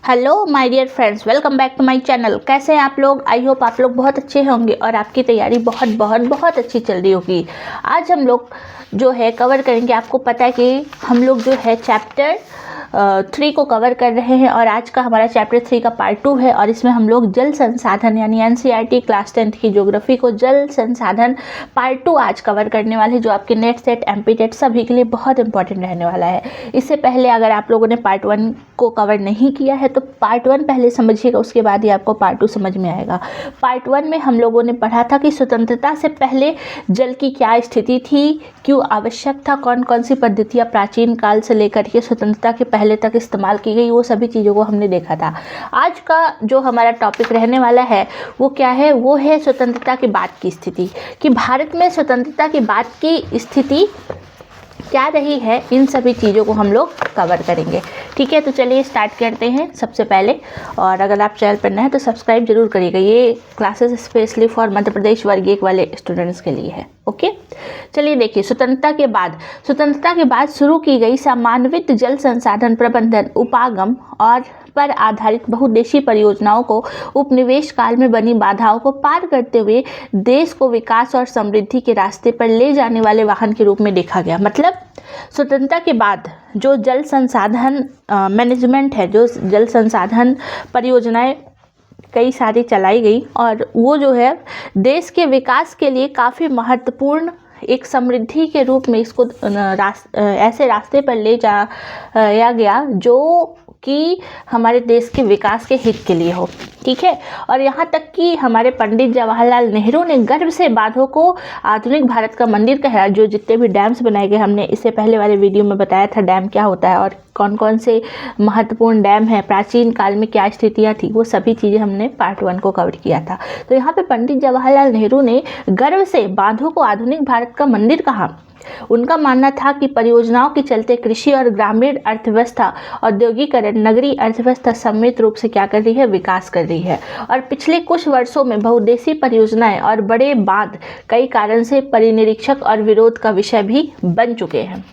Hello my dear friends, welcome back to my channel. कैसे हैं आप लोग? आई होप आप लोग बहुत अच्छे होंगे और आपकी तैयारी बहुत बहुत बहुत अच्छी चल रही होगी। आज हम लोग जो है कवर करेंगे, आपको पता है कि हम लोग जो है चैप्टर 3 को कवर कर रहे हैं और आज का हमारा चैप्टर 3 का पार्ट 2 है और इसमें हम लोग जल संसाधन यानी एनसीईआरटी क्लास 10th की ज्योग्राफी को जल संसाधन पार्ट 2 आज कवर करने वाले, जो आपके नेट सेट एमपी टेट सभी के लिए बहुत इंपॉर्टेंट रहने वाला है। इससे पहले अगर आप लोगों ने पार्ट 1 को कवर नहीं किया है तो पार्ट 1 पहले समझिएगा, उसके बाद ही आपको पार्ट 2 समझ में आएगा। पार्ट 1 में हम लोगों ने पढ़ा था कि स्वतंत्रता से पहले जल की क्या स्थिति थी, क्यों आवश्यक था, कौन कौन सी पद्धतियाँ प्राचीन काल से लेकर के स्वतंत्रता के पहले तक इस्तेमाल की गई, वो सभी चीज़ों को हमने देखा था। आज का जो हमारा टॉपिक रहने वाला है वो क्या है? वो है स्वतंत्रता के बाद की स्थिति, कि भारत में स्वतंत्रता के बाद की स्थिति क्या रही है। इन सभी चीज़ों को हम लोग कवर करेंगे। ठीक है, तो चलिए स्टार्ट करते हैं सबसे पहले। और अगर आप चैनल पर नए हैं तो सब्सक्राइब जरूर करिएगा। ये classes specially for Madhya Pradesh वर्ग 1 वाले स्टूडेंट्स के लिए है। ओके, चलिए देखिए, स्वतंत्रता के बाद शुरू की गई समन्वित जल संसाधन प्रबंधन उपागम और पर आधारित बहुउद्देशीय परियोजनाओं को उपनिवेश काल में बनी बाधाओं को पार करते हुए देश को विकास और समृद्धि के रास्ते पर ले जाने वाले वाहन के रूप में देखा गया। मतलब स्वतंत्रता के बाद जो जल संसाधन मैनेजमेंट है, जो जल संसाधन परियोजनाएं कई सारी चलाई गई और वो जो है देश के विकास के लिए काफ़ी महत्वपूर्ण एक समृद्धि के रूप में इसको ऐसे रास्ते पर ले जाया गया जो कि हमारे देश के विकास के हित के लिए हो। ठीक है, और यहाँ तक कि हमारे पंडित जवाहरलाल नेहरू ने गर्व से बांधों को आधुनिक भारत का मंदिर कहा। जो जितने भी डैम्स बनाए गए, हमने इससे पहले वाले वीडियो में बताया था डैम क्या होता है और कौन कौन से महत्वपूर्ण डैम हैं, प्राचीन काल में क्या स्थितियाँ थी, वो सभी चीज़ें हमने पार्ट 1 को कवर किया था। तो यहाँ पे पंडित जवाहरलाल नेहरू ने गर्व से बांधों को आधुनिक भारत का मंदिर कहा। उनका मानना था कि परियोजनाओं के चलते कृषि और ग्रामीण अर्थव्यवस्था, औद्योगिकरण, नगरीय अर्थव्यवस्था सम्मिलित रूप से क्या कर रही है? विकास कर रही है। और पिछले कुछ वर्षों में बहुउद्देशीय परियोजनाएं और बड़े बांध कई कारण से परिनिरीक्षक और विरोध का विषय भी बन चुके हैं।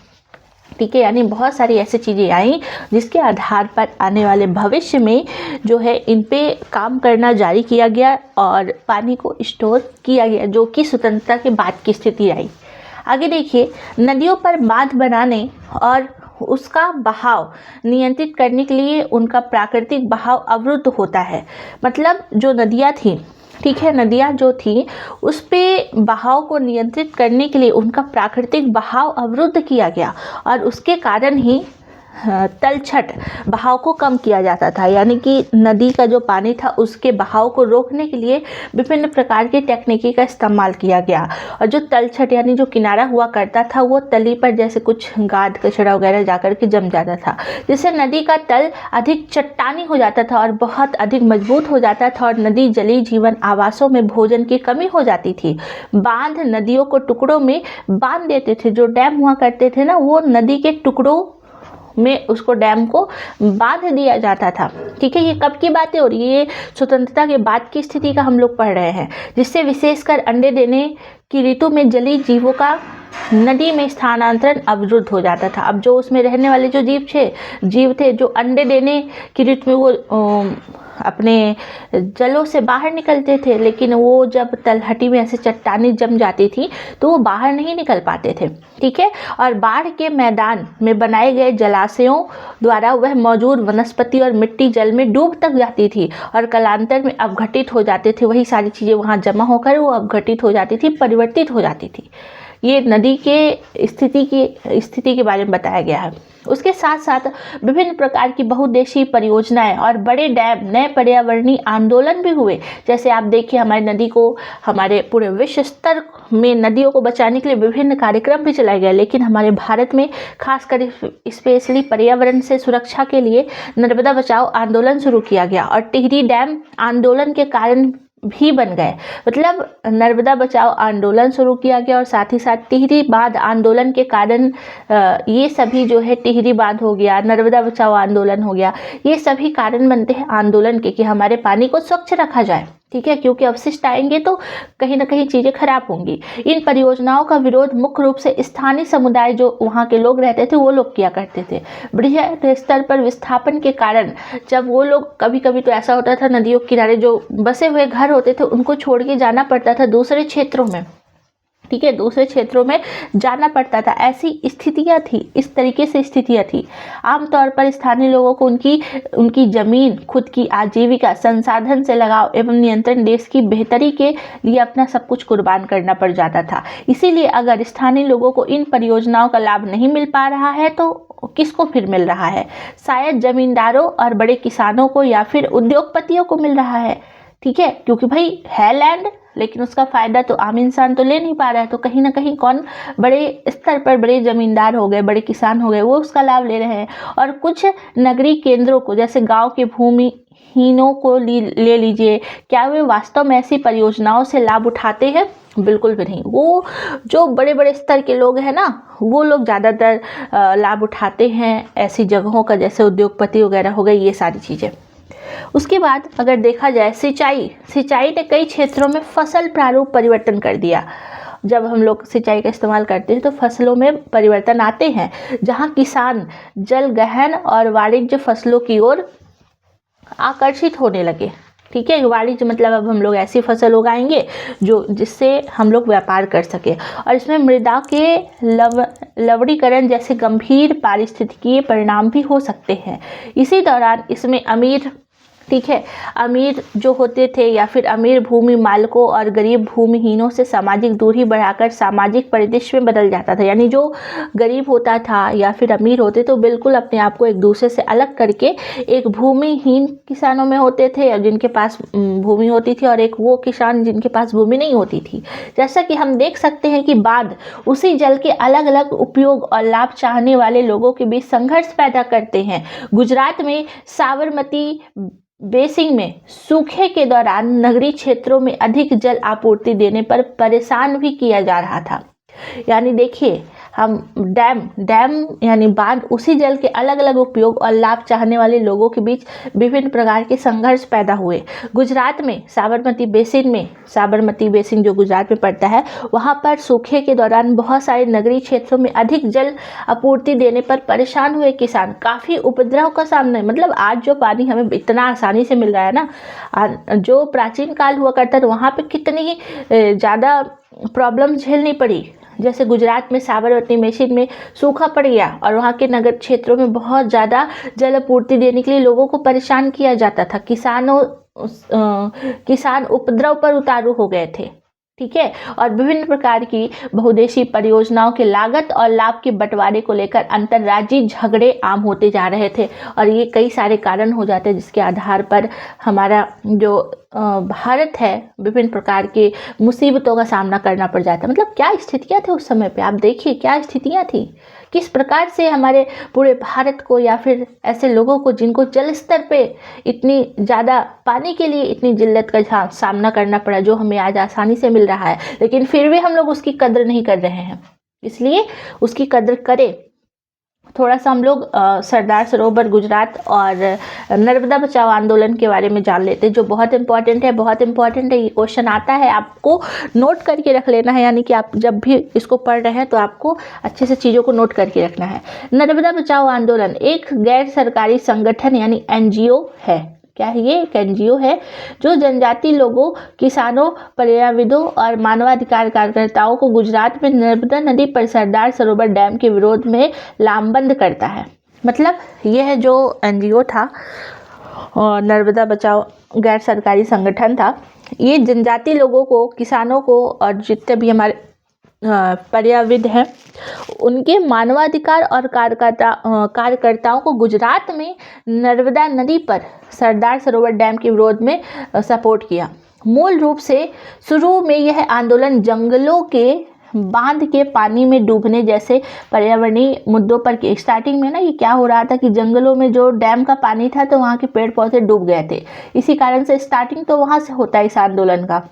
ठीक है, यानी बहुत सारी ऐसी चीज़ें आई जिसके आधार पर आने वाले भविष्य में जो है इन पे काम करना जारी किया गया और पानी को स्टोर किया गया, जो कि स्वतंत्रता के बाद की स्थिति आई। आगे देखिए, नदियों पर बांध बनाने और उसका बहाव नियंत्रित करने के लिए उनका प्राकृतिक बहाव अवरुद्ध होता है। मतलब जो नदियाँ थी, ठीक है, नदियाँ जो थी उस पे बहाव को नियंत्रित करने के लिए उनका प्राकृतिक बहाव अवरुद्ध किया गया और उसके कारण ही तलछट बहाव को कम किया जाता था। यानी कि नदी का जो पानी था उसके बहाव को रोकने के लिए विभिन्न प्रकार की टेक्निकी का इस्तेमाल किया गया और जो तलछट यानी जो किनारा हुआ करता था वो तली पर जैसे कुछ गाद कचड़ा वगैरह जाकर के जम जाता था, जिससे नदी का तल अधिक चट्टानी हो जाता था और बहुत अधिक मजबूत हो जाता था और नदी जलीय जीवन आवासों में भोजन की कमी हो जाती थी। बांध नदियों को टुकड़ों में बांध देते थे। जो डैम हुआ करते थे ना, वो नदी के टुकड़ों में उसको डैम को बांध दिया जाता था। ठीक है, ये कब की बातें हो रही है? ये स्वतंत्रता के बाद की स्थिति का हम लोग पढ़ रहे हैं, जिससे विशेषकर अंडे देने की ऋतु में जलीय जीवों का नदी में स्थानांतरण अवरुद्ध हो जाता था। अब जो उसमें रहने वाले जो जीव थे जो अंडे देने की ऋतु में वो अपने जलों से बाहर निकलते थे, लेकिन वो जब तलहटी में ऐसे चट्टानी जम जाती थी तो वो बाहर नहीं निकल पाते थे। ठीक है, और बाढ़ के मैदान में बनाए गए जलाशयों द्वारा वह मौजूद वनस्पति और मिट्टी जल में डूब तक जाती थी और कालांतर में अपघटित हो जाते थे। वही सारी चीज़ें वहाँ जमा होकर वो अपघटित हो जाती थी, परिवर्तित हो जाती थी। ये नदी के स्थिति के बारे में बताया गया है। उसके साथ साथ विभिन्न प्रकार की बहुउद्देशीय परियोजनाएं और बड़े डैम, नए पर्यावरणीय आंदोलन भी हुए। जैसे आप देखिए, हमारी नदी को, हमारे पूरे विश्व स्तर में नदियों को बचाने के लिए विभिन्न कार्यक्रम भी चलाए गए, लेकिन हमारे भारत में खासकर स्पेशली पर्यावरण से सुरक्षा के लिए नर्मदा बचाओ आंदोलन शुरू किया गया और टिहरी डैम आंदोलन के कारण भी बन गए। मतलब नर्मदा बचाओ आंदोलन शुरू किया गया और साथ ही साथ टिहरी बांध आंदोलन के कारण ये सभी जो है टिहरी बांध हो गया, नर्मदा बचाओ आंदोलन हो गया, ये सभी कारण बनते हैं आंदोलन के कि हमारे पानी को स्वच्छ रखा जाए। ठीक है, क्योंकि अवशिष्ट आएंगे तो कहीं ना कहीं चीज़ें खराब होंगी। इन परियोजनाओं का विरोध मुख्य रूप से स्थानीय समुदाय जो वहाँ के लोग रहते थे वो लोग किया करते थे। बृहद स्तर पर विस्थापन के कारण जब वो लोग, कभी कभी तो ऐसा होता था नदियों के किनारे जो बसे हुए घर होते थे उनको छोड़ के जाना पड़ता था दूसरे क्षेत्रों में, ठीक है, दूसरे क्षेत्रों में जाना पड़ता था। ऐसी स्थितियां थी, इस तरीके से स्थितियां थी। आमतौर पर स्थानीय लोगों को उनकी जमीन, खुद की आजीविका, संसाधन से लगाव एवं नियंत्रण, देश की बेहतरी के लिए अपना सब कुछ कुर्बान करना पड़ जाता था। इसीलिए अगर स्थानीय लोगों को इन परियोजनाओं का लाभ नहीं मिल पा रहा है तो किसको फिर मिल रहा है? शायद जमींदारों और बड़े किसानों को या फिर उद्योगपतियों को मिल रहा है, ठीक है, क्योंकि भाई है लैंड, लेकिन उसका फायदा तो आम इंसान तो ले नहीं पा रहा है। तो कहीं ना कहीं कौन, बड़े स्तर पर बड़े जमींदार हो गए, बड़े किसान हो गए, वो उसका लाभ ले रहे हैं। और कुछ नगरीय केंद्रों को, जैसे गांव के भूमिहीनों को ले लीजिए, क्या वे वास्तव में ऐसी परियोजनाओं से लाभ उठाते हैं? बिल्कुल भी नहीं। वो जो बड़े बड़े स्तर के लोग हैं ना, वो लोग ज़्यादातर लाभ उठाते हैं ऐसी जगहों का, जैसे उद्योगपति वगैरह हो गए, ये सारी चीज़ें। उसके बाद अगर देखा जाए सिंचाई ने कई क्षेत्रों में फसल प्रारूप परिवर्तन कर दिया। जब हम लोग सिंचाई का इस्तेमाल करते हैं तो फसलों में परिवर्तन आते हैं, जहां किसान जल गहन और वाणिज्य फसलों की ओर आकर्षित होने लगे। ठीक है, वाणिज्य मतलब अब हम लोग ऐसी फसल उगाएंगे जिससे हम लोग व्यापार कर सके। और इसमें मृदा के लवणीकरण जैसे गंभीर पारिस्थितिकीय परिणाम भी हो सकते हैं। इसी दौरान इसमें अमीर, ठीक है, अमीर जो होते थे या फिर अमीर भूमि मालिकों और गरीब भूमिहीनों से सामाजिक दूरी बढ़ाकर सामाजिक परिदृश्य में बदल जाता था। यानी जो गरीब होता था या फिर अमीर होते तो बिल्कुल अपने आप को एक दूसरे से अलग करके एक भूमिहीन किसानों में होते थे जिनके पास भूमि होती थी, और एक वो किसान जिनके पास भूमि नहीं होती थी। जैसा कि हम देख सकते हैं कि बांध उसी जल के अलग अलग उपयोग और लाभ चाहने वाले लोगों के बीच संघर्ष पैदा करते हैं। गुजरात में साबरमती बेसिन में सूखे के दौरान नगरीय क्षेत्रों में अधिक जल आपूर्ति देने पर परेशान भी किया जा रहा था। यानी देखिए, हम डैम यानी बांध उसी जल के अलग अलग उपयोग और लाभ चाहने वाले लोगों के बीच विभिन्न प्रकार के संघर्ष पैदा हुए। गुजरात में साबरमती बेसिन जो गुजरात में पड़ता है, वहां पर सूखे के दौरान बहुत सारे नगरीय क्षेत्रों में अधिक जल आपूर्ति देने पर परेशान हुए किसान काफ़ी उपद्रव का सामना, मतलब आज जो पानी हमें इतना आसानी से मिल रहा है ना, जो प्राचीन काल हुआ करता था वहाँ पर कितनी ज़्यादा प्रॉब्लम झेलनी पड़ी। जैसे गुजरात में साबरमती बेसिन में सूखा पड़ गया और वहाँ के नगर क्षेत्रों में बहुत ज़्यादा जल आपूर्ति देने के लिए लोगों को परेशान किया जाता था। किसान उपद्रव पर उतारू हो गए थे, ठीक है। और विभिन्न प्रकार की बहुउद्देशीय परियोजनाओं के लागत और लाभ के बंटवारे को लेकर अंतर्राज्यीय झगड़े आम होते जा रहे थे, और ये कई सारे कारण हो जाते हैं जिसके आधार पर हमारा जो भारत है विभिन्न प्रकार के मुसीबतों का सामना करना पड़ जाता है। मतलब क्या स्थितियां थी उस समय पे, आप देखिए क्या स्थितियां थी, किस प्रकार से हमारे पूरे भारत को या फिर ऐसे लोगों को जिनको जल स्तर पे इतनी ज़्यादा पानी के लिए इतनी जिल्लत का सामना करना पड़ा, जो हमें आज आसानी से मिल रहा है, लेकिन फिर भी हम लोग उसकी कद्र नहीं कर रहे हैं। इसलिए उसकी कद्र करें। थोड़ा सा हम लोग सरदार सरोवर गुजरात और नर्मदा बचाओ आंदोलन के बारे में जान लेते हैं, जो बहुत इंपॉर्टेंट है। ये क्वेश्चन आता है, आपको नोट करके रख लेना है, यानी कि आप जब भी इसको पढ़ रहे हैं तो आपको अच्छे से चीज़ों को नोट करके रखना है। नर्मदा बचाओ आंदोलन एक गैर सरकारी संगठन यानी NGO है। क्या है ये? एक NGO है जो जनजाति लोगों, किसानों, पर्यावरणविदों और मानवाधिकार कार्यकर्ताओं को गुजरात में नर्मदा नदी पर सरदार सरोवर डैम के विरोध में लामबंद करता है। मतलब यह जो NGO था और नर्मदा बचाओ गैर सरकारी संगठन था, ये जनजाति लोगों को, किसानों को और जितने भी हमारे पर्यावरणविद हैं उनके मानवाधिकार और कार्यकर्ताओं को गुजरात में नर्मदा नदी पर सरदार सरोवर डैम के विरोध में सपोर्ट किया। मूल रूप से शुरू में यह आंदोलन जंगलों के बांध के पानी में डूबने जैसे पर्यावरणीय मुद्दों पर की। स्टार्टिंग में ना ये क्या हो रहा था कि जंगलों में जो डैम का पानी था तो वहाँ के पेड़ पौधे डूब गए थे, इसी कारण से स्टार्टिंग तो वहाँ से होता है इस आंदोलन का।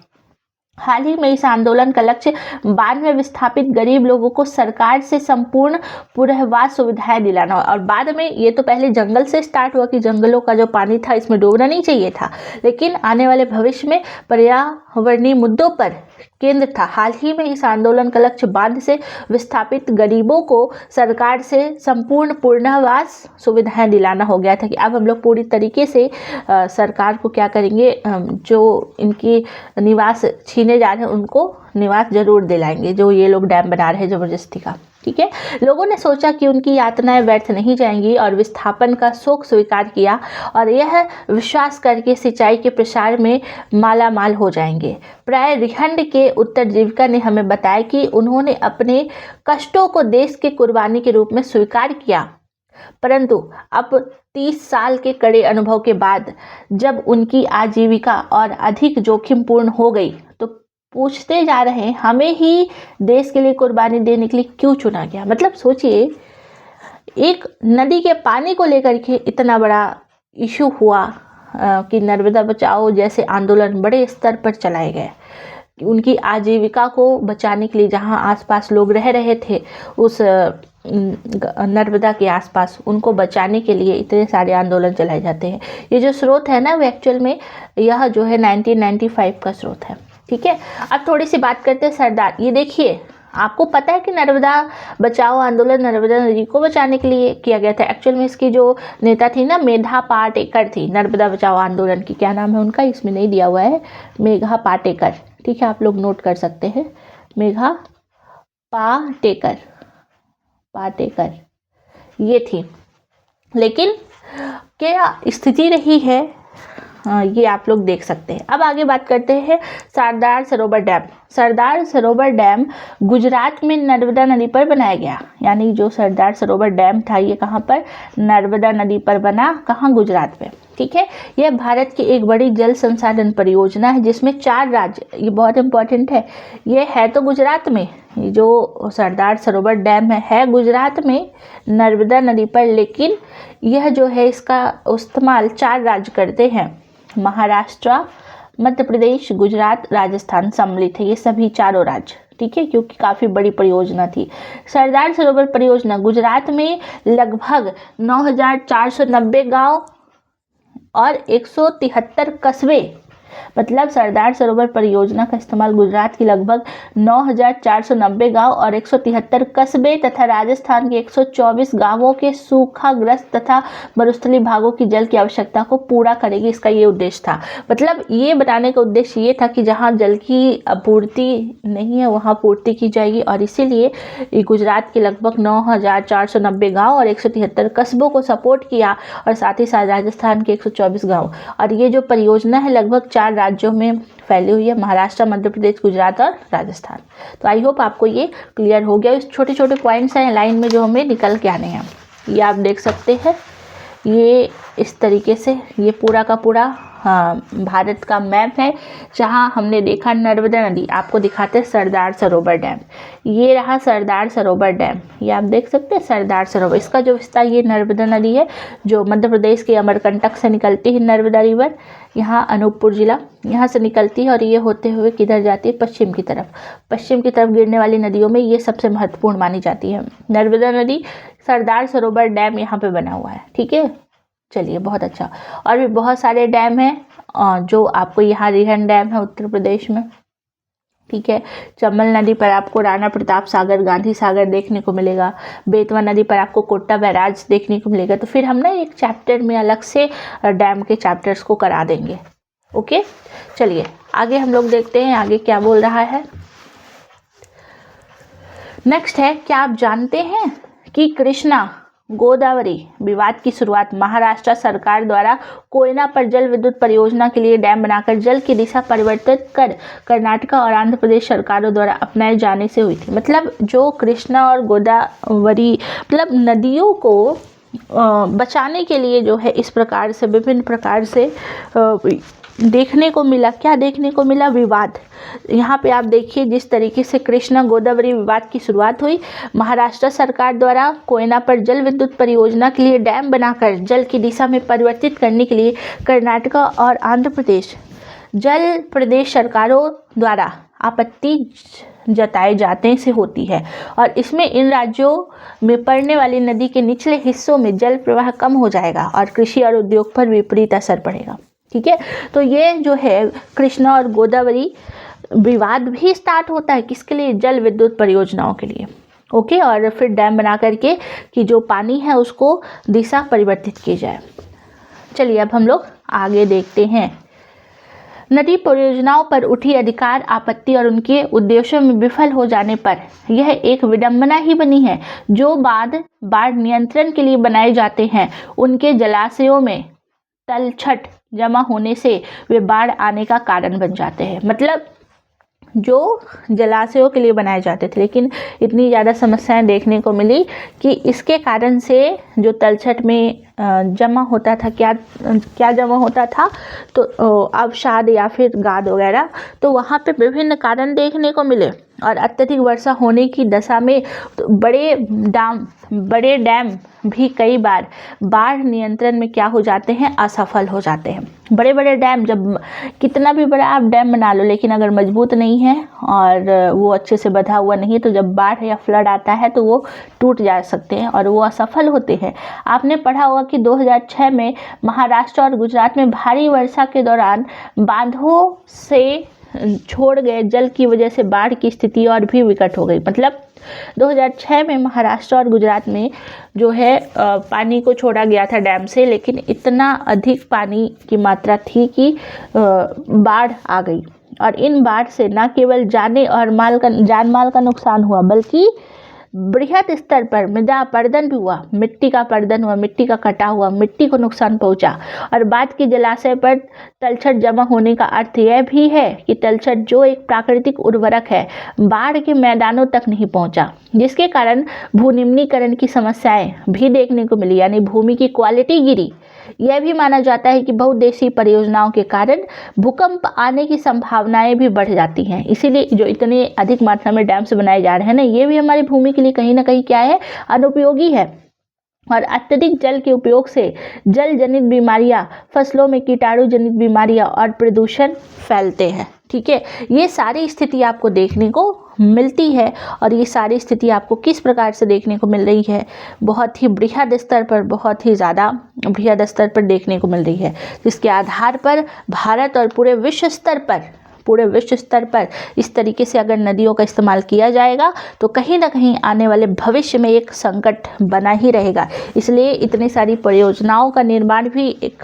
हाल ही में इस आंदोलन का लक्ष्य 92 विस्थापित गरीब लोगों को सरकार से संपूर्ण पुनर्वास सुविधाएं दिलाना। और बाद में ये तो पहले जंगल से स्टार्ट हुआ कि जंगलों का जो पानी था इसमें डूबना नहीं चाहिए था, लेकिन आने वाले भविष्य में पर्यावरणीय मुद्दों पर केंद्र था। हाल ही में इस आंदोलन का लक्ष्य बाढ़ से विस्थापित गरीबों को सरकार से संपूर्ण पुनर्वास सुविधाएं दिलाना हो गया था कि अब हम लोग पूरी तरीके से सरकार को क्या करेंगे, जो इनकी निवास छीने जा रहे हैं उनको निवास जरूर दिलाएंगे, जो ये लोग डैम बना रहे हैं ज़बरदस्ती का। ठीक है, लोगों ने सोचा कि उनकी यातनाएं व्यर्थ नहीं जाएंगी और विस्थापन का शोक स्वीकार किया और यह विश्वास करके सिंचाई के प्रसार में माला माल हो जाएंगे। प्राय रिहंड के उत्तरजीविका ने हमें बताया कि उन्होंने अपने कष्टों को देश के कुर्बानी के रूप में स्वीकार किया, परंतु अब 30 साल के कड़े अनुभव के बाद जब उनकी आजीविका और अधिक जोखिमपूर्ण हो गई तो पूछते जा रहे हैं हमें ही देश के लिए कुर्बानी देने के लिए क्यों चुना गया। मतलब सोचिए, एक नदी के पानी को लेकर के इतना बड़ा इशू हुआ कि नर्मदा बचाओ जैसे आंदोलन बड़े स्तर पर चलाए गए। उनकी आजीविका को बचाने के लिए जहां आसपास लोग रह रहे थे उस नर्मदा के आसपास, उनको बचाने के लिए इतने सारे आंदोलन चलाए जाते हैं। ये जो स्रोत है ना, वो एक्चुअल में यह जो है 1995 का स्रोत है। ठीक है, अब थोड़ी सी बात करते हैं सरदार। ये देखिए, आपको पता है कि नर्मदा बचाओ आंदोलन नर्मदा नदी को बचाने के लिए किया गया था। एक्चुअल में इसकी जो नेता थी ना, मेधा पाटेकर थी, नर्मदा बचाओ आंदोलन की। क्या नाम है उनका, इसमें नहीं दिया हुआ है, मेघा पाटेकर। ठीक है, आप लोग नोट कर सकते हैं, मेघा पाटेकर ये थी। लेकिन क्या स्थिति रही है ये आप लोग देख सकते हैं। अब आगे बात करते हैं सरदार सरोवर डैम। सरदार सरोवर डैम गुजरात में नर्मदा नदी पर बनाया गया। यानी जो सरदार सरोवर डैम था ये कहाँ पर, नर्मदा नदी पर बना, कहाँ, गुजरात में। ठीक है, यह भारत की एक बड़ी जल संसाधन परियोजना है जिसमें 4 राज्य, ये बहुत इंपॉर्टेंट है, ये है तो गुजरात में, जो सरदार सरोवर डैम है गुजरात में नर्मदा नदी पर, लेकिन यह जो है इसका इस्तेमाल 4 राज्य करते हैं। महाराष्ट्र, मध्य प्रदेश, गुजरात, राजस्थान सम्मिलित है, ये सभी चारों राज्य। ठीक है, क्योंकि काफ़ी बड़ी परियोजना थी। सरदार सरोवर परियोजना गुजरात में लगभग 9,490 गांव और 173 कस्बे, मतलब सरदार सरोवर परियोजना का इस्तेमाल गुजरात की लगभग 9,490 गांव और 173 कस्बे तथा राजस्थान के 124 गांवों के सूखाग्रस्त तथा मरुस्थलीय भागों की जल की आवश्यकता को पूरा करेगी। इसका ये उद्देश्य था। मतलब ये बनाने का उद्देश्य ये था कि जहां जल की आपूर्ति नहीं है वहां पूर्ति की जाएगी, और इसीलिए गुजरात के लगभग 9,490 गाँव और 173 कस्बों को सपोर्ट किया, और साथ ही साथ राजस्थान के 124 गाँव। और ये जो परियोजना है लगभग 4 राज्यों में फैली हुई है, महाराष्ट्र, मध्य प्रदेश, गुजरात और राजस्थान। तो आई होप आपको ये क्लियर हो गया। इस छोटे छोटे पॉइंट्स हैं लाइन में जो हमें निकल के आने हैं, ये आप देख सकते हैं। ये इस तरीके से ये पूरा का पूरा भारत का मैप है, जहां हमने देखा नर्मदा नदी, आपको दिखाते हैं सरदार सरोवर डैम। ये रहा सरदार सरोवर डैम, ये आप देख सकते हैं सरदार सरोवर। इसका जो विस्तार, ये नर्मदा नदी है जो मध्य प्रदेश के अमरकंटक से निकलती है, नर्मदा रिवर, यहाँ अनूपपुर जिला, यहाँ से निकलती है और ये होते हुए किधर जाती है, पश्चिम की तरफ। पश्चिम की तरफ गिरने वाली नदियों में ये सबसे महत्वपूर्ण मानी जाती है नर्मदा नदी। सरदार सरोवर डैम यहाँ पे बना हुआ है। ठीक है, चलिए, बहुत अच्छा। और भी बहुत सारे डैम हैं जो आपको, यहाँ रिहंड डैम है उत्तर प्रदेश में। ठीक है, चंबल नदी पर आपको राणा प्रताप सागर, गांधी सागर देखने को मिलेगा। बेतवा नदी पर आपको कोट्टा बैराज देखने को मिलेगा। तो फिर हम ना एक चैप्टर में अलग से डैम के चैप्टर्स को करा देंगे। ओके, चलिए आगे हम लोग देखते हैं आगे क्या बोल रहा है। नेक्स्ट है, क्या आप जानते हैं कि कृष्णा गोदावरी विवाद की शुरुआत महाराष्ट्र सरकार द्वारा कोयना पर जल विद्युत परियोजना के लिए डैम बनाकर जल की दिशा परिवर्तित कर कर्नाटक और आंध्र प्रदेश सरकारों द्वारा अपनाए जाने से हुई थी। मतलब जो कृष्णा और गोदावरी, मतलब नदियों को बचाने के लिए जो है इस प्रकार से विभिन्न प्रकार से देखने को मिला। क्या देखने को मिला, विवाद। यहाँ पे आप देखिए जिस तरीके से कृष्णा गोदावरी विवाद की शुरुआत हुई, महाराष्ट्र सरकार द्वारा कोयना पर जल विद्युत परियोजना के लिए डैम बनाकर जल की दिशा में परिवर्तित करने के लिए कर्नाटक और आंध्र प्रदेश जल प्रदेश सरकारों द्वारा आपत्ति जताए जाते से होती है और इसमें इन राज्यों में पड़ने वाली नदी के निचले हिस्सों में जल प्रवाह कम हो जाएगा और कृषि और उद्योग पर विपरीत असर पड़ेगा। ठीक है, तो ये जो है कृष्णा और गोदावरी विवाद भी स्टार्ट होता है किसके लिए, जल विद्युत परियोजनाओं के लिए। ओके, और फिर डैम बना करके कि जो पानी है उसको दिशा परिवर्तित की जाए। चलिए अब हम लोग आगे देखते हैं। नदी परियोजनाओं पर उठी अधिकार आपत्ति और उनके उद्देश्यों में विफल हो जाने पर यह एक विडंबना ही बनी है। जो बाढ़ नियंत्रण के लिए बनाए जाते हैं उनके जलाशयों में तलछट जमा होने से वे बाढ़ आने का कारण बन जाते हैं। मतलब जो जलाशयों के लिए बनाए जाते थे लेकिन इतनी ज़्यादा समस्याएं देखने को मिली कि इसके कारण से जो तलछट में जमा होता था, क्या जमा होता था, तो अवसाद या फिर गाद वगैरह, तो वहाँ पे विभिन्न कारण देखने को मिले और अत्यधिक वर्षा होने की दशा में तो बड़े डैम भी कई बार बाढ़ नियंत्रण में क्या हो जाते हैं, असफल हो जाते हैं। बड़े बड़े डैम, जब कितना भी बड़ा आप डैम बना लो लेकिन अगर मजबूत नहीं है और वो अच्छे से बंधा हुआ नहीं है तो जब बाढ़ या फ्लड आता है तो वो टूट जा सकते हैं और वो असफल होते हैं। आपने पढ़ा होगा कि 2006 में महाराष्ट्र और गुजरात में भारी वर्षा के दौरान बांधों से छोड़ गए जल की वजह से बाढ़ की स्थिति और भी विकट हो गई। मतलब 2006 में महाराष्ट्र और गुजरात में जो है पानी को छोड़ा गया था डैम से, लेकिन इतना अधिक पानी की मात्रा थी कि बाढ़ आ गई और इन बाढ़ से न केवल जान माल का नुकसान हुआ बल्कि बृहद स्तर पर मृदा अपरदन भी हुआ, मिट्टी का अपरदन हुआ, मिट्टी का कटा हुआ, मिट्टी को नुकसान पहुंचा। और बात की जलाशय पर तलछट जमा होने का अर्थ यह भी है कि तलछट जो एक प्राकृतिक उर्वरक है बाढ़ के मैदानों तक नहीं पहुंचा, जिसके कारण भूनिम्नीकरण की समस्याएं भी देखने को मिली, यानी भूमि की क्वालिटी गिरी। यह भी माना जाता है कि बहुउद्देशीय परियोजनाओं के कारण भूकंप आने की संभावनाएं भी बढ़ जाती हैं। इसीलिए जो इतने अधिक मात्रा में डैम्स बनाए जा रहे हैं ना, ये भी हमारी भूमि के लिए कहीं ना कहीं क्या है, अनुपयोगी है। और अत्यधिक जल के उपयोग से जल जनित बीमारियां, फसलों में कीटाणु जनित बीमारियां और प्रदूषण फैलते हैं। ठीक है, ये सारी स्थिति आपको देखने को मिलती है और ये सारी स्थिति आपको किस प्रकार से देखने को मिल रही है, बहुत ही बृहद स्तर पर, बहुत ही ज़्यादा बृहद स्तर पर देखने को मिल रही है, जिसके आधार पर भारत और पूरे विश्व स्तर पर इस तरीके से अगर नदियों का इस्तेमाल किया जाएगा तो कहीं ना कहीं आने वाले भविष्य में एक संकट बना ही रहेगा। इसलिए इतनी सारी परियोजनाओं का निर्माण भी एक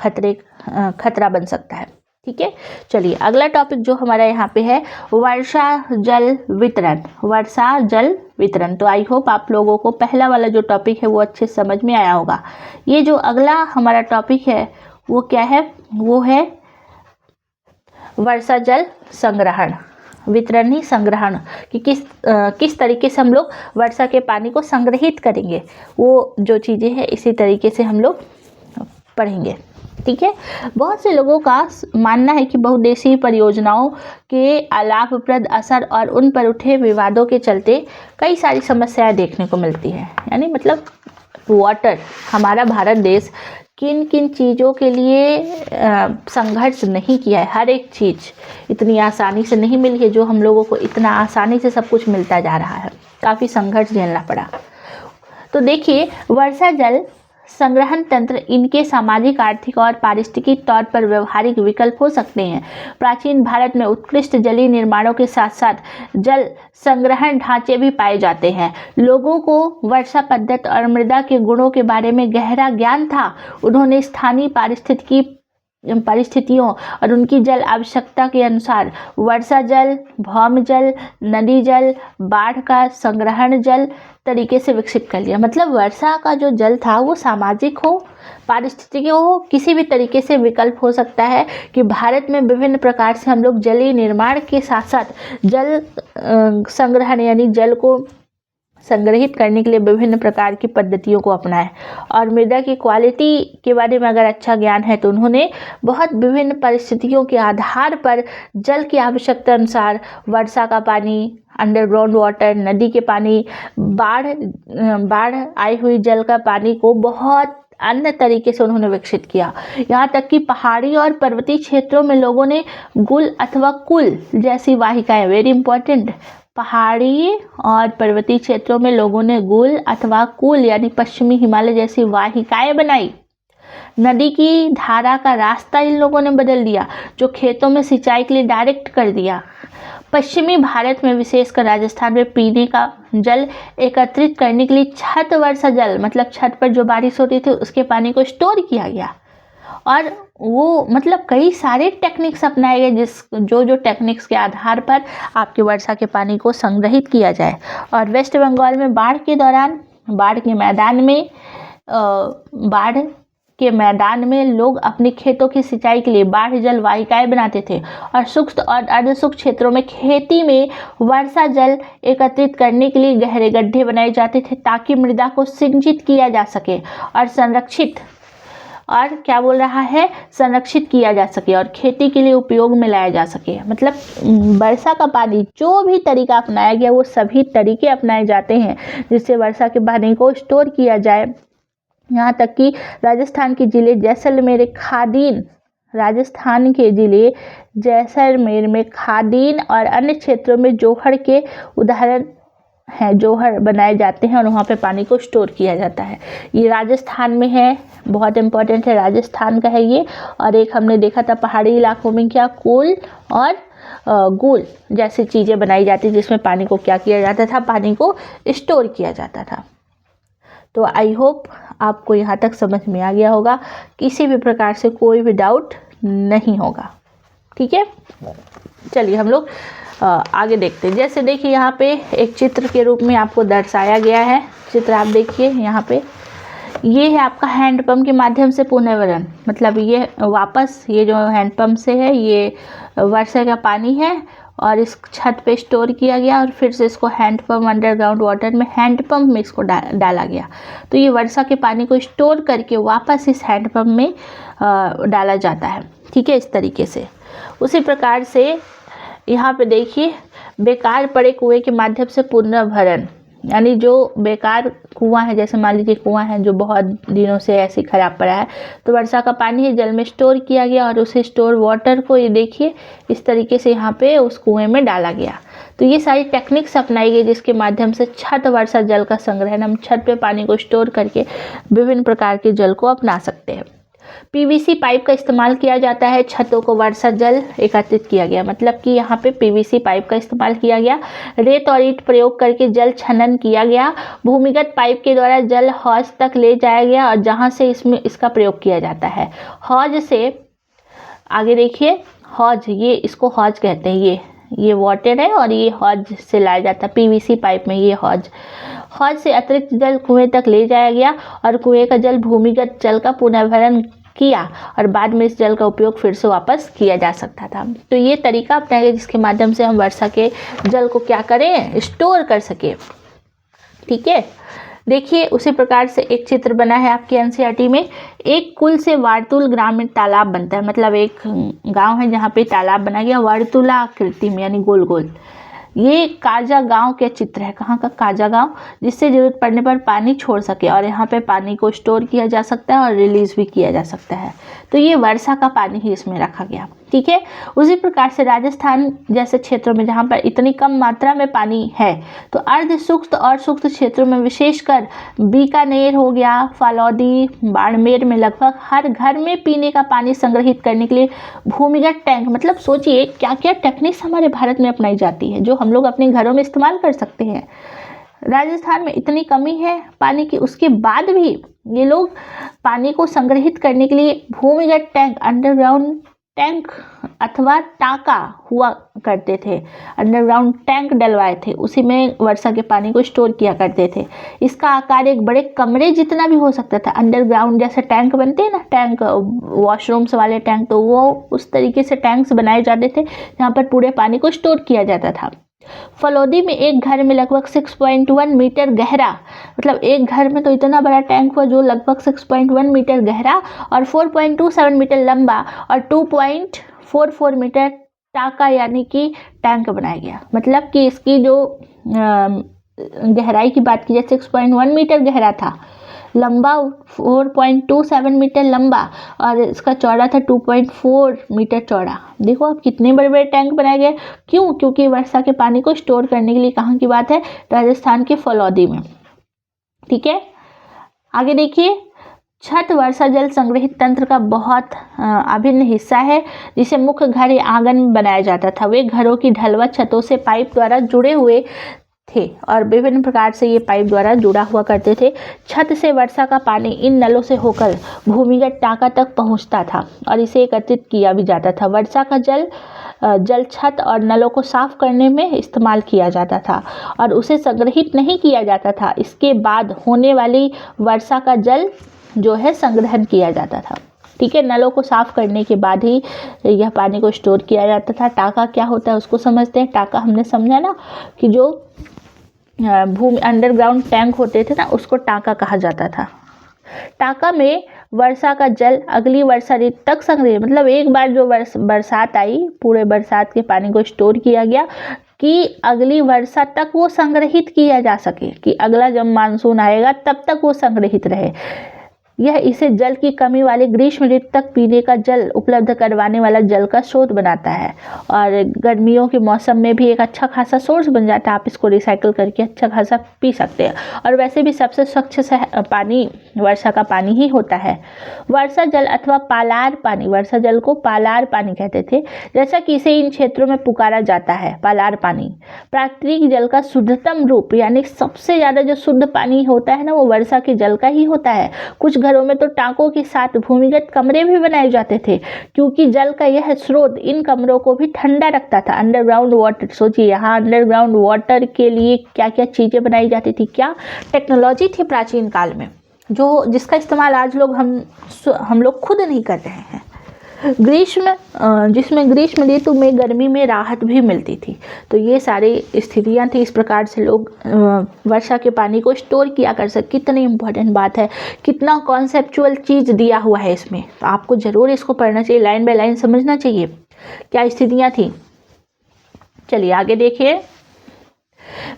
खतरा बन सकता है। ठीक है, चलिए अगला टॉपिक जो हमारा यहाँ पे है, वर्षा जल वितरण। तो आई होप आप लोगों को पहला वाला जो टॉपिक है वो अच्छे समझ में आया होगा। ये जो अगला हमारा टॉपिक है वो क्या है, वो है वर्षा जल संग्रहण, वितरण ही संग्रहण, कि किस तरीके से हम लोग वर्षा के पानी को संग्रहित करेंगे, वो जो चीज़ें हैं इसी तरीके से हम लोग पढ़ेंगे। ठीक है, बहुत से लोगों का मानना है कि बहुउद्देशीय परियोजनाओं के अलाभप्रद असर और उन पर उठे विवादों के चलते कई सारी समस्याएं देखने को मिलती हैं। यानी मतलब वाटर, हमारा भारत देश किन किन चीज़ों के लिए संघर्ष नहीं किया है, हर एक चीज़ इतनी आसानी से नहीं मिली है जो हम लोगों को इतना आसानी से सब कुछ मिलता जा रहा है, काफ़ी संघर्ष झेलना पड़ा। तो देखिए, वर्षा जल संग्रहण तंत्र इनके सामाजिक, आर्थिक और पारिस्थितिक तौर पर व्यवहारिक विकल्प हो सकते हैं। प्राचीन भारत में उत्कृष्ट जलीय निर्माणों के साथ साथ जल संग्रहण ढांचे भी पाए जाते हैं। लोगों को वर्षा पद्धति और मृदा के गुणों के बारे में गहरा ज्ञान था। उन्होंने स्थानीय परिस्थितियों और उनकी जल आवश्यकता के अनुसार वर्षा जल, भौम जल, नदी जल, बाढ़ का संग्रहण जल तरीके से विकसित कर लिया। मतलब वर्षा का जो जल था वो सामाजिक हो, पारिस्थितिक हो, किसी भी तरीके से विकल्प हो सकता है कि भारत में विभिन्न प्रकार से हम लोग जलीय निर्माण के साथ साथ जल संग्रहण यानी जल को संग्रहित करने के लिए विभिन्न प्रकार की पद्धतियों को अपनाएं। और मृदा की क्वालिटी के बारे में अगर अच्छा ज्ञान है तो उन्होंने बहुत विभिन्न परिस्थितियों के आधार पर जल की आवश्यकता अनुसार वर्षा का पानी, अंडरग्राउंड वाटर, नदी के पानी, बाढ़ आई हुई जल का पानी को बहुत अन्य तरीके से उन्होंने विकसित किया। यहाँ तक कि पहाड़ी और पर्वतीय क्षेत्रों में लोगों ने गुल अथवा कुल जैसी वाहिकाएं, वेरी इंपॉर्टेंट, पहाड़ी और पर्वतीय क्षेत्रों में लोगों ने गुल अथवा कुल यानी पश्चिमी हिमालय जैसी वाहिकाएं बनाई। नदी की धारा का रास्ता इन लोगों ने बदल दिया, जो खेतों में सिंचाई के लिए डायरेक्ट कर दिया। पश्चिमी भारत में विशेषकर राजस्थान में पीने का जल एकत्रित करने के लिए छत वर्षा जल, मतलब छत पर जो बारिश होती थी उसके पानी को स्टोर किया गया। और वो मतलब कई सारे टेक्निक्स अपनाए गए जो टेक्निक्स के आधार पर आपके वर्षा के पानी को संग्रहित किया जाए। और वेस्ट बंगाल में बाढ़ के दौरान बाढ़ के मैदान में लोग अपने खेतों की सिंचाई के लिए बाढ़ जल वाहिकाएं बनाते थे। और शुष्क और अर्धशुष्क क्षेत्रों में खेती में वर्षा जल एकत्रित करने के लिए गहरे गड्ढे बनाए जाते थे ताकि मृदा को सिंचित किया जा सके और संरक्षित किया जा सके और खेती के लिए उपयोग में लाया जा सके। मतलब वर्षा का पानी जो भी तरीका अपनाया गया वो सभी तरीके अपनाए जाते हैं जिससे वर्षा के पानी को स्टोर किया जाए। यहाँ तक कि राजस्थान के जिले जैसलमेर में खादीन और अन्य क्षेत्रों में जोहड़ के उदाहरण हैं। जोहड़ बनाए जाते हैं और वहाँ पे पानी को स्टोर किया जाता है। ये राजस्थान में है, बहुत इंपॉर्टेंट है, राजस्थान का है ये। और एक हमने देखा था पहाड़ी इलाकों में क्या कुल और गुल जैसी चीज़ें बनाई जाती जिसमें पानी को क्या किया जाता था, पानी को स्टोर किया जाता था। तो आई होप आपको यहाँ तक समझ में आ गया होगा, किसी भी प्रकार से कोई भी डाउट नहीं होगा। ठीक है, चलिए हम लोग आगे देखते हैं। जैसे देखिए यहाँ पे एक चित्र के रूप में आपको दर्शाया गया है। चित्र आप देखिए यहाँ पे, ये है आपका हैंडपम्प के माध्यम से पुनर्भरण। मतलब ये वापस ये जो हैंडपम्प से है ये वर्षा का पानी है और इस छत पे स्टोर किया गया और फिर से इसको हैंडपम्प अंडरग्राउंड वाटर में हैंडपम्प में इसको डाला गया। तो ये वर्षा के पानी को स्टोर करके वापस इस हैंडपम्प में डाला जाता है। ठीक है, इस तरीके से। उसी प्रकार से यहाँ पे देखिए बेकार पड़े कुएं के माध्यम से पुनर्भरण, यानी जो बेकार कुआं है, जैसे मान लीजिए कुआं है जो बहुत दिनों से ऐसे ही खराब पड़ा है, तो वर्षा का पानी है जल में स्टोर किया गया और उसे स्टोर वाटर को ये देखिए इस तरीके से यहाँ पे उस कुएं में डाला गया। तो ये सारी टेक्निक्स अपनाई गई जिसके माध्यम से छत वर्षा जल का संग्रहण, हम छत पे पानी को स्टोर करके विभिन्न प्रकार के जल को अपना सकते हैं। पीवीसी पाइप का इस्तेमाल किया जाता है, छतों को वर्षा जल एकत्रित किया गया। मतलब कि यहाँ पे पीवीसी पाइप का इस्तेमाल किया गया। रेत और ईंट प्रयोग करके जल छनन किया गया। भूमिगत पाइप के द्वारा जल हौज तक ले जाया गया और जहाँ से इसका प्रयोग किया जाता है। हौज से आगे देखिए, हौज, ये इसको हौज कहते हैं। ये वाटर है और ये हौज से लाया जाता है पीवीसी पाइप में। ये हौज से अतिरिक्त जल कुएं तक ले जाया गया और कुएं का जल भूमिगत जल का पुनर्भरण किया और बाद में इस जल का उपयोग फिर से वापस किया जा सकता था। तो ये तरीका अपनाया गया जिसके माध्यम से हम वर्षा के जल को क्या करें, स्टोर कर सके। ठीक है, देखिए उसी प्रकार से एक चित्र बना है आपके एनसीईआरटी में। एक कुल से वार्तुल ग्रामीण तालाब बनता है। मतलब एक गांव है जहाँ पे तालाब बना गया वर्तुला आकृति में, यानी गोल गोल। ये काजा गांव के चित्र है। कहाँ का? काजा गांव, जिससे जरूरत पड़ने पर पानी छोड़ सके और यहाँ पे पानी को स्टोर किया जा सकता है और रिलीज भी किया जा सकता है। तो ये वर्षा का पानी ही इसमें रखा गया। ठीक है, उसी प्रकार से राजस्थान जैसे क्षेत्रों में जहाँ पर इतनी कम मात्रा में पानी है, तो अर्ध शुष्क और शुष्क क्षेत्रों में विशेषकर बीकानेर हो गया, फालौदी, बाड़मेर में लगभग हर घर में पीने का पानी संग्रहित करने के लिए भूमिगत टैंक। मतलब सोचिए क्या क्या टेक्निक्स हमारे भारत में अपनाई जाती है जो हम लोग अपने घरों में इस्तेमाल कर सकते हैं। राजस्थान में इतनी कमी है पानी की, उसके बाद भी ये लोग पानी को संग्रहित करने के लिए भूमिगत टैंक, अंडरग्राउंड टैंक अथवा टाका हुआ करते थे। अंडरग्राउंड टैंक डलवाए थे, उसी में वर्षा के पानी को स्टोर किया करते थे। इसका आकार एक बड़े कमरे जितना भी हो सकता था। अंडरग्राउंड जैसे टैंक बनते हैं ना, टैंक वॉशरूम्स वाले टैंक, तो वो उस तरीके से टैंक्स बनाए जाते थे जहाँ पर पूरे पानी को स्टोर किया जाता था। फलौदी में एक घर में लगभग 6.1 मीटर गहरा, मतलब एक घर में तो इतना बड़ा टैंक हुआ जो लगभग 6.1 मीटर गहरा और 4.27 मीटर लंबा और 2.44 मीटर टाका यानी कि टैंक बनाया गया। मतलब कि इसकी जो गहराई की बात की जाए 6.1 मीटर गहरा था, लंबा 4.27 मीटर लंबा और इसका चौड़ा था 2.4 मीटर चौड़ा। देखो अब कितने बड़े बड़े टैंक बनाए गए। क्यों? क्योंकि वर्षा के पानी को स्टोर करने के लिए। कहाँ की बात है? राजस्थान के फलौदी में। ठीक है, आगे देखिए, छत वर्षा जल संग्रहित तंत्र का बहुत अभिन्न हिस्सा है, जिसे मुख्य घर या आंगन में बनाया जाता था। वे घरों की ढलवत छतों से पाइप द्वारा जुड़े हुए थे और विभिन्न प्रकार से ये पाइप द्वारा जुड़ा हुआ करते थे। छत से वर्षा का पानी इन नलों से होकर भूमिगत टांका तक पहुंचता था और इसे एकत्रित किया भी जाता था। वर्षा का जल छत और नलों को साफ करने में इस्तेमाल किया जाता था और उसे संग्रहित नहीं किया जाता था। इसके बाद होने वाली वर्षा का जल जो है संग्रहण किया जाता था। ठीक है, नलों को साफ करने के बाद ही यह पानी को स्टोर किया जाता था। टांका क्या होता है उसको समझते हैं। टांका हमने समझा ना कि जो भूमि अंडरग्राउंड टैंक होते थे ना, उसको टांका कहा जाता था। टांका में वर्षा का जल अगली वर्षा ऋतु तक संग्रहित, मतलब एक बार जो बरसात आई, पूरे बरसात के पानी को स्टोर किया गया कि अगली वर्षा तक वो संग्रहित किया जा सके, कि अगला जब मानसून आएगा तब तक वो संग्रहित रहे। यह इसे जल की कमी वाले ग्रीष्म ऋतु तक पीने का जल उपलब्ध करवाने वाला जल का स्रोत बनाता है और गर्मियों के मौसम में भी एक अच्छा खासा सोर्स बन जाता है। आप इसको रिसाइकल करके अच्छा खासा पी सकते हैं। और वैसे भी सबसे स्वच्छ पानी वर्षा का पानी ही होता है। वर्षा जल अथवा पालार पानी, वर्षा जल को पालार पानी कहते थे, जैसा कि इसे इन क्षेत्रों में पुकारा जाता है। पालार पानी प्राकृतिक जल का शुद्धतम रूप, यानी सबसे ज़्यादा जो शुद्ध पानी होता है ना, वो वर्षा के जल का ही होता है। कुछ घरों में तो टांकों के साथ भूमिगत कमरे भी बनाए जाते थे, क्योंकि जल का यह स्रोत इन कमरों को भी ठंडा रखता था। अंडरग्राउंड वाटर, सोचिए यहाँ अंडरग्राउंड वाटर के लिए क्या क्या चीज़ें बनाई जाती थी, क्या टेक्नोलॉजी थी प्राचीन काल में, जो जिसका इस्तेमाल आज लोग हम लोग खुद नहीं कर रहे हैं। जिसमें ग्रीष्म ऋतु में गर्मी में राहत भी मिलती थी। तो ये सारी स्थितियां थी। इस प्रकार से लोग वर्षा के पानी को स्टोर किया कर सकते। कितनी इम्पोर्टेंट बात है, कितना कॉन्सेप्चुअल चीज़ दिया हुआ है इसमें। तो आपको ज़रूर इसको पढ़ना चाहिए, लाइन बाय लाइन समझना चाहिए क्या स्थितियाँ थी। चलिए आगे देखिए,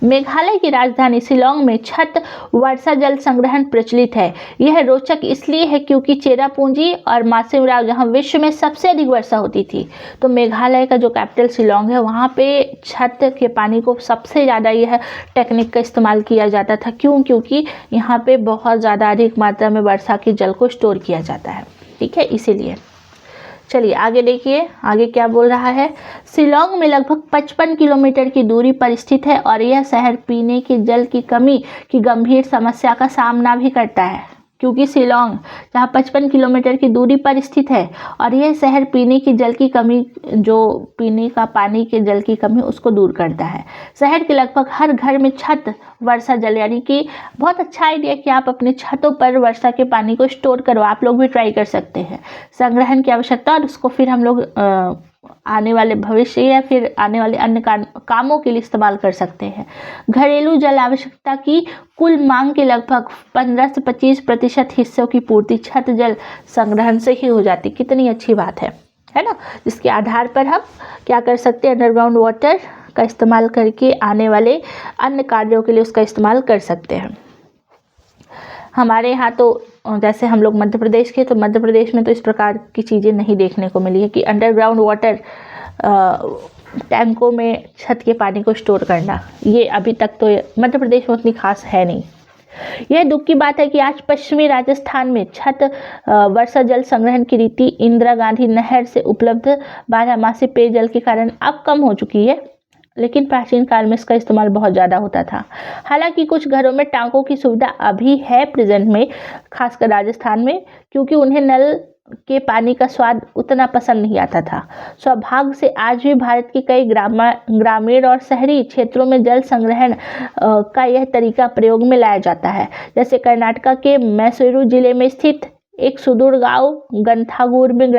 मेघालय की राजधानी शिलांग में छत वर्षा जल संग्रहण प्रचलित है। यह रोचक इसलिए है क्योंकि चेरापूंजी और मासिमराव जहां विश्व में सबसे अधिक वर्षा होती थी, तो मेघालय का जो कैपिटल शिलांग है वहां पे छत के पानी को सबसे ज़्यादा यह टेक्निक का इस्तेमाल किया जाता था। क्यों? क्योंकि यहाँ पे बहुत ज़्यादा अधिक मात्रा में वर्षा के जल को स्टोर किया जाता है। ठीक है, इसीलिए। चलिए आगे देखिए, आगे क्या बोल रहा है। शिलांग में लगभग 55 किलोमीटर की दूरी पर स्थित है और यह शहर पीने के जल की कमी की गंभीर समस्या का सामना भी करता है, क्योंकि शिलांग जहाँ 55 किलोमीटर की दूरी पर स्थित है और यह शहर पीने की जल की कमी, जो पीने का पानी के जल की कमी, उसको दूर करता है। शहर के लगभग हर घर में छत वर्षा जल, यानी कि बहुत अच्छा आइडिया कि आप अपने छतों पर वर्षा के पानी को स्टोर करो। आप लोग भी ट्राई कर सकते हैं। संग्रहण की आवश्यकता, और उसको फिर हम लोग आने वाले भविष्य या फिर आने वाले अन्य कामों के लिए इस्तेमाल कर सकते हैं। घरेलू जल आवश्यकता की कुल मांग के लगभग 15 से 25% हिस्सों की पूर्ति छत जल संग्रहण से ही हो जाती। कितनी अच्छी बात है ना। जिसके आधार पर हम क्या कर सकते हैं, अंडरग्राउंड वाटर का इस्तेमाल करके आने वाले अन्य कार्यों के लिए उसका इस्तेमाल कर सकते हैं। हमारे यहाँ तो जैसे हम लोग मध्य प्रदेश के, तो मध्य प्रदेश में तो इस प्रकार की चीज़ें नहीं देखने को मिली है कि अंडरग्राउंड वाटर टैंकों में छत के पानी को स्टोर करना। ये अभी तक तो मध्य प्रदेश में उतनी खास है नहीं। यह दुख की बात है कि आज पश्चिमी राजस्थान में छत वर्षा जल संग्रहण की रीति इंदिरा गांधी नहर से उपलब्ध 12मासी पेयजल के कारण अब कम हो चुकी है, लेकिन प्राचीन काल में इसका इस्तेमाल बहुत ज़्यादा होता था। हालांकि कुछ घरों में टांकों की सुविधा अभी है प्रेजेंट में, खासकर राजस्थान में, क्योंकि उन्हें नल के पानी का स्वाद उतना पसंद नहीं आता था। सौभाग्य से आज भी भारत के कई ग्रामीण और शहरी क्षेत्रों में जल संग्रहण का यह तरीका प्रयोग में लाया जाता है। जैसे कर्नाटक के मैसूरू जिले में स्थित एक सुदूर गांव गंथागूर में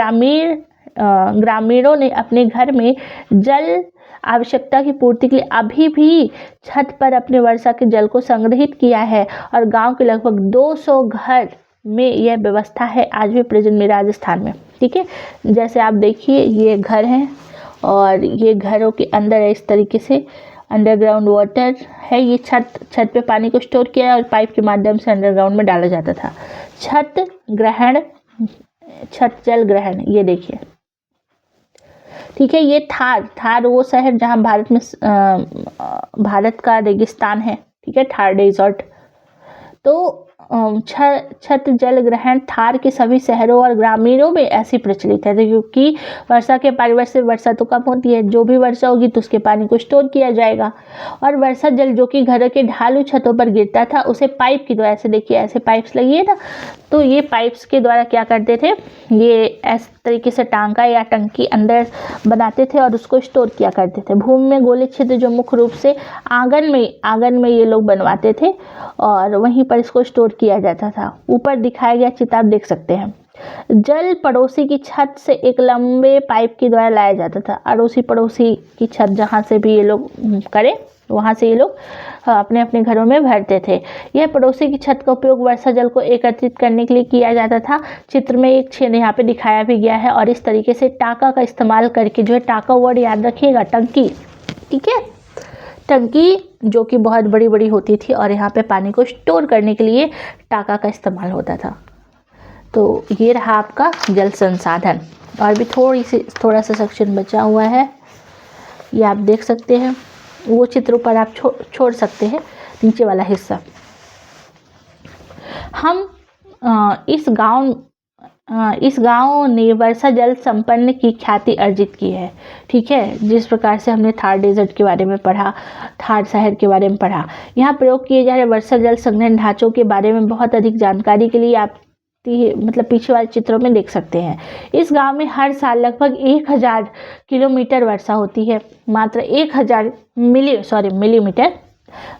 ग्रामीणों ने अपने घर में जल आवश्यकता की पूर्ति के लिए अभी भी छत पर अपने वर्षा के जल को संग्रहित किया है और गांव के लगभग 200 घर में यह व्यवस्था है आज भी प्रेजेंट में राजस्थान में। ठीक है, जैसे आप देखिए ये घर हैं और ये घरों के अंदर है इस तरीके से, अंडरग्राउंड वाटर है, ये छत पे पानी को स्टोर किया और पाइप के माध्यम से अंडरग्राउंड में डाला जाता था। छत जल ग्रहण, ये देखिए, ठीक है। ये थार वो शहर जहाँ भारत का रेगिस्तान है, ठीक है, थार डेजर्ट। तो छत जल ग्रहण थार के सभी शहरों और ग्रामीणों में ऐसी प्रचलित है, क्योंकि वर्षा के परिवर्तन से वर्षा तो कम होती है, जो भी वर्षा होगी तो उसके पानी को स्टोर किया जाएगा। और वर्षा जल जो कि घरों के ढालू छतों पर गिरता था, उसे पाइप की द्वारा, ऐसे देखिए ऐसे पाइप्स लगी है ना, तो ये पाइप्स के द्वारा क्या करते थे, ये इस तरीके से टांका या टंकी अंदर बनाते थे और उसको स्टोर किया करते थे। भूमि में गोले छिद्र जो मुख्य रूप से आंगन में ये लोग बनवाते थे और वहीं पर इसको स्टोर किया जाता था। ऊपर दिखाया गया चित्र आप देख सकते हैं। जल पड़ोसी की छत से एक लंबे पाइप के द्वारा लाया जाता था। अड़ोसी पड़ोसी की छत जहाँ से भी ये लोग करें, वहाँ से ये लोग अपने अपने घरों में भरते थे। यह पड़ोसी की छत का उपयोग वर्षा जल को एकत्रित करने के लिए किया जाता था। चित्र में एक छेद यहाँ पे दिखाया भी गया है। और इस तरीके से टाका का इस्तेमाल करके, जो है टाका वर्ड याद रखिएगा, टंकी, ठीक है, टंकी जो कि बहुत बड़ी बड़ी होती थी और यहाँ पे पानी को स्टोर करने के लिए टाका का इस्तेमाल होता था। तो ये रहा आपका जल संसाधन। और भी थोड़ा सा सेक्शन बचा हुआ है, ये आप देख सकते हैं। वो चित्र पर आप छोड़ सकते हैं, नीचे वाला हिस्सा। हम इस गांव ने वर्षा जल संपन्न की ख्याति अर्जित की है, ठीक है। जिस प्रकार से हमने थार डेजर्ट के बारे में पढ़ा, थार शहर के बारे में पढ़ा, यहाँ प्रयोग किए जा रहे वर्षा जल संग्रहण ढांचों के बारे में बहुत अधिक जानकारी के लिए आप पीछे वाले चित्रों में देख सकते हैं। इस गांव में हर साल लगभग 1000 किलोमीटर वर्षा होती है। मात्र 1000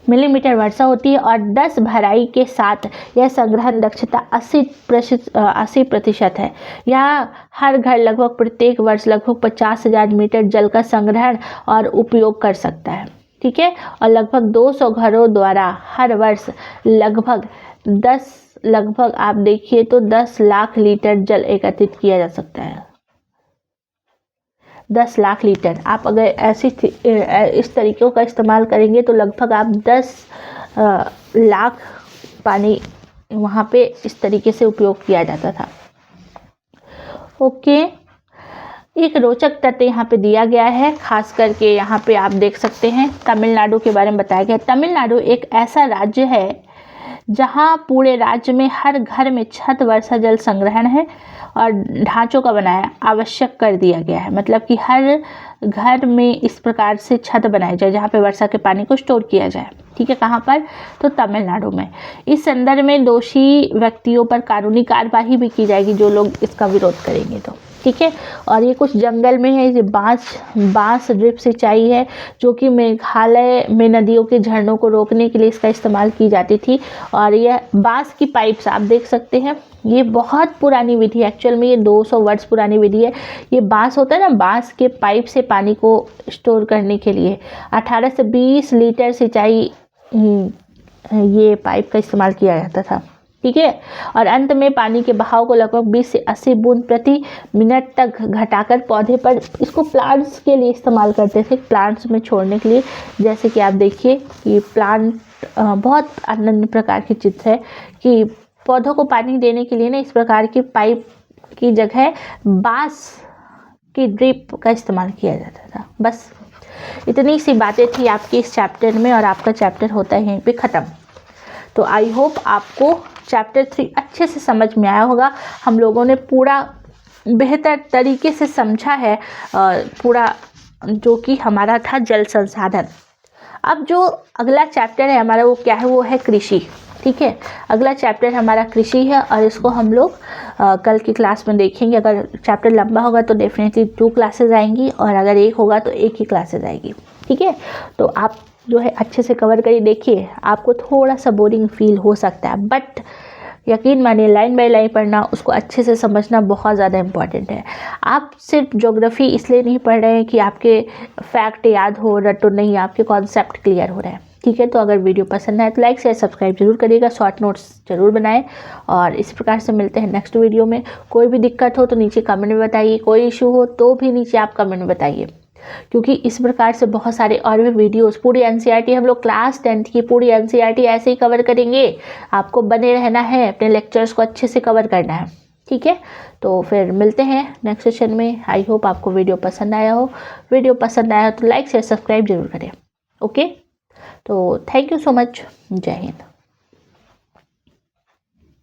मिलीमीटर वर्षा होती है और 10 भराई के साथ यह संग्रहण दक्षता 80% है। यहाँ हर घर लगभग प्रत्येक वर्ष लगभग 50,000 मीटर जल का संग्रहण और उपयोग कर सकता है, ठीक है। और लगभग 200 घरों द्वारा हर वर्ष लगभग आप देखिए तो 10 लाख लीटर जल एकत्रित किया जा सकता है। 10 लाख लीटर, आप अगर इस तरीक़ों का इस्तेमाल करेंगे तो लगभग आप 10 लाख पानी वहाँ पे इस तरीके से उपयोग किया जाता था। ओके, एक रोचक तथ्य यहाँ पे दिया गया है, खास करके यहाँ पे आप देख सकते हैं तमिलनाडु के बारे में बताया गया। तमिलनाडु एक ऐसा राज्य है जहाँ पूरे राज्य में हर घर में छत वर्षा जल संग्रहण है और ढांचों का बनाया आवश्यक कर दिया गया है। मतलब कि हर घर में इस प्रकार से छत बनाई जाए जहाँ पे वर्षा के पानी को स्टोर किया जाए, ठीक है। कहाँ पर? तो तमिलनाडु में। इस संदर्भ में दोषी व्यक्तियों पर कानूनी कार्यवाही भी की जाएगी जो लोग इसका विरोध करेंगे तो, ठीक है। और ये कुछ जंगल में है, ये बांस ड्रिप सिंचाई है जो कि मेघालय में नदियों के झरनों को रोकने के लिए इसका इस्तेमाल की जाती थी। और यह बांस की पाइप्स आप देख सकते हैं, ये बहुत पुरानी विधि है। एक्चुअल में ये 200 वर्ष पुरानी विधि है। ये बांस होता है ना, बांस के पाइप से पानी को स्टोर करने के लिए 18 से 20 लीटर सिंचाई ये पाइप का इस्तेमाल किया जाता था, ठीक है। और अंत में पानी के बहाव को लगभग 20 से 80 बूंद प्रति मिनट तक घटाकर पौधे पर, इसको प्लांट्स के लिए इस्तेमाल करते थे, प्लांट्स में छोड़ने के लिए। जैसे कि आप देखिए ये प्लांट बहुत अनन्य प्रकार की चित्र है कि पौधों को पानी देने के लिए ना इस प्रकार की पाइप की जगह बांस की ड्रिप का इस्तेमाल किया जाता था। बस इतनी सी बातें थी आपकी इस चैप्टर में और आपका चैप्टर होता है यहीं पे ख़त्म। तो आई होप आपको चैप्टर 3 अच्छे से समझ में आया होगा। हम लोगों ने पूरा बेहतर तरीके से समझा है पूरा जो कि हमारा था जल संसाधन। अब जो अगला चैप्टर है हमारा वो क्या है? वो है कृषि, ठीक है। अगला चैप्टर हमारा कृषि है और इसको हम लोग कल की क्लास में देखेंगे। अगर चैप्टर लंबा होगा तो डेफिनेटली 2 क्लासेस आएंगी और अगर 1 होगा तो 1 ही क्लासेस आएगी, ठीक है। तो आप जो है अच्छे से कवर करिए। देखिए आपको थोड़ा सा बोरिंग फील हो सकता है, बट यकीन मानिए लाइन बाय लाइन पढ़ना, उसको अच्छे से समझना बहुत ज़्यादा इम्पॉर्टेंट है। आप सिर्फ ज्योग्राफी इसलिए नहीं पढ़ रहे हैं कि आपके फैक्ट याद हो, रटो नहीं, आपके कॉन्सेप्ट क्लियर हो रहे हैं, ठीक है। तो अगर वीडियो पसंद आए तो लाइक शेयर सब्सक्राइब जरूर करिएगा, शॉर्ट नोट्स जरूर बनाएं और इस प्रकार से मिलते हैं नेक्स्ट वीडियो में। कोई भी दिक्कत हो तो नीचे कमेंट में बताइए, कोई इशू हो तो भी नीचे आप कमेंट में बताइए, क्योंकि इस प्रकार से बहुत सारे और भी वीडियोस, पूरी एनसीईआरटी हम लोग क्लास 10th की पूरी एनसीईआरटी ऐसे ही कवर करेंगे। आपको बने रहना है, अपने लेक्चर्स को अच्छे से कवर करना है, ठीक है। तो फिर मिलते हैं नेक्स्ट सेशन में। आई होप आपको वीडियो पसंद आया हो। वीडियो पसंद आया हो तो लाइक शेयर सब्सक्राइब जरूर करें। ओके, तो थैंक यू सो मच। जय हिंद।